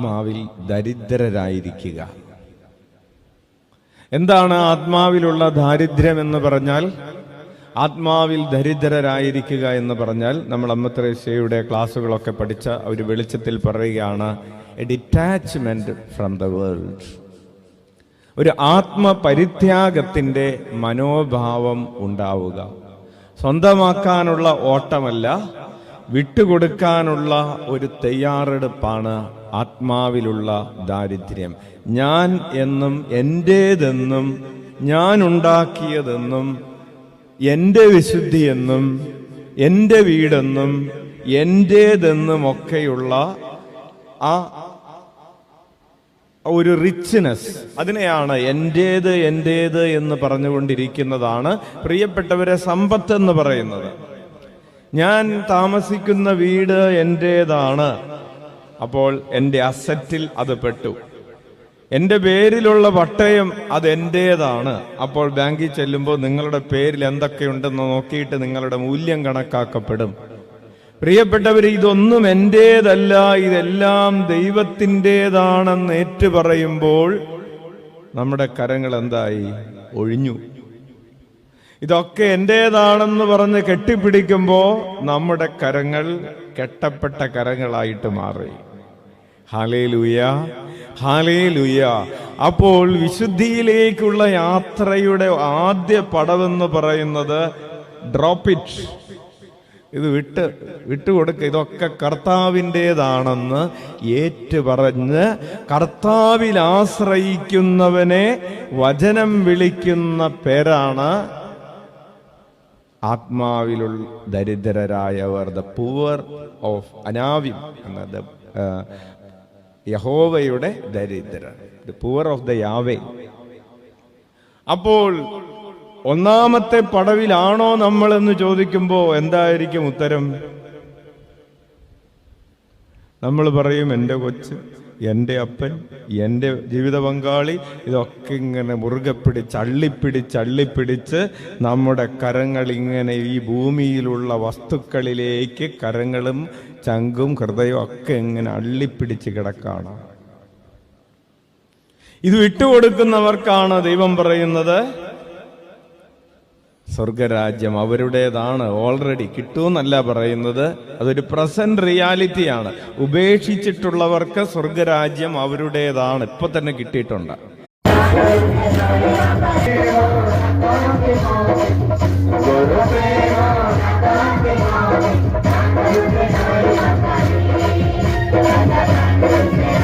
ആത്മാവിൽ ദരിദ്രരായിരിക്കുക. എന്താണ് ആത്മാവിലുള്ള ദാരിദ്ര്യം എന്ന് പറഞ്ഞാൽ? ആത്മാവിൽ ദരിദ്രരായിരിക്കുക എന്ന് പറഞ്ഞാൽ നമ്മൾ അമ്മ ത്രേസ്യയുടെ ക്ലാസ്സുകളൊക്കെ പഠിച്ച ഒരു വെളിച്ചത്തിൽ പറയുകയാണ്, A detachment from the world. ഒരു ആത്മപരിത്യാഗത്തിന്റെ മനോഭാവം ഉണ്ടാവുക. സ്വന്തമാക്കാനുള്ള ഓട്ടമല്ല, വിട്ടുകൊടുക്കാനുള്ള ഒരു തയ്യാറെടുപ്പാണ് ആത്മാവിലുള്ള ദാരിദ്ര്യം. ഞാൻ എന്നും എന്റേതെന്നും ഞാൻ ഉണ്ടാക്കിയതെന്നും എൻ്റെ വിശുദ്ധിയെന്നും എൻ്റെ വീടെന്നും എന്റേതെന്നും ഒക്കെയുള്ള ആ ഒരു റിച്ച്നെസ്, അതിനെയാണ് എന്റേത് എന്ന് പറഞ്ഞുകൊണ്ടിരിക്കുന്നതാണ് പ്രിയപ്പെട്ടവരെ സമ്പത്ത് എന്ന് പറയുന്നത്. ഞാൻ താമസിക്കുന്ന വീട് എന്റേതാണ്, അപ്പോൾ എൻ്റെ അസറ്റിൽ അത് പെട്ടു. എൻ്റെ പേരിലുള്ള പട്ടയം അത് എന്റേതാണ്, അപ്പോൾ ബാങ്കിൽ ചെല്ലുമ്പോൾ നിങ്ങളുടെ പേരിൽ എന്തൊക്കെയുണ്ടെന്ന് നോക്കിയിട്ട് നിങ്ങളുടെ മൂല്യം കണക്കാക്കപ്പെടും. പ്രിയപ്പെട്ടവർ, ഇതൊന്നും എന്റേതല്ല, ഇതെല്ലാം ദൈവത്തിൻ്റെതാണെന്ന് ഏറ്റുപറയുമ്പോൾ നമ്മുടെ കരങ്ങൾ എന്തായി? ഒഴിഞ്ഞു. ഇതൊക്കെ എന്റേതാണെന്ന് പറഞ്ഞ് കെട്ടിപ്പിടിക്കുമ്പോൾ നമ്മുടെ കരങ്ങൾ കെട്ടപ്പെട്ട കരങ്ങളായിട്ട് മാറി. Hallelujah, hallelujah. അപ്പോൾ വിശുദ്ധിയിലേക്കുള്ള യാത്രയുടെ ആദ്യ പടവെന്ന് പറയുന്നത് ഡ്രോപ്പ് ഇറ്റ്, ഇത് വിട്ടുകൊടുക്കുക. ഇതൊക്കെ കർത്താവിൻ്റെതാണെന്ന് ഏറ്റുപറഞ്ഞ് കർത്താവിൽ ആശ്രയിക്കുന്നവനെ വചനം വിളിക്കുന്ന പേരാണ് ആത്മാവിലുള്ള ദരിദ്രരായവർ, ദ പൂവർ ഓഫ് അനാവിം എന്നത് യഹോവയുടെ ദരിദ്രർ, the poor of the Yahweh. അപ്പോൾ ഒന്നാമത്തെ പടവിലാണോ നമ്മളെന്ന് ചോദിക്കുമ്പോൾ എന്തായിരിക്കും ഉത്തരം? നമ്മൾ പറയും എൻ്റെ കൊച്ച്, എൻ്റെ അപ്പൻ, എൻ്റെ ജീവിത പങ്കാളി, ഇതൊക്കെ ഇങ്ങനെ മുറുകെ അള്ളിപ്പിടിച്ച് നമ്മുടെ കരങ്ങൾ ഇങ്ങനെ ഈ ഭൂമിയിലുള്ള വസ്തുക്കളിലേക്ക് കരങ്ങളും ചങ്കും ഹൃദയവും ഒക്കെ ഇങ്ങനെ അള്ളിപ്പിടിച്ച് കിടക്കാണ്. ഇത് വിട്ടുകൊടുക്കുന്നവർക്കാണ് ദൈവം പറയുന്നത് സ്വർഗരാജ്യം അവരുടേതാണ്. ഓൾറെഡി കിട്ടുമെന്നല്ല പറയുന്നത്, അതൊരു പ്രസന്റ് റിയാലിറ്റിയാണ്. ഉപേക്ഷിച്ചിട്ടുള്ളവർക്ക് സ്വർഗരാജ്യം അവരുടേതാണ്, ഇപ്പൊ തന്നെ കിട്ടിയിട്ടുണ്ട്.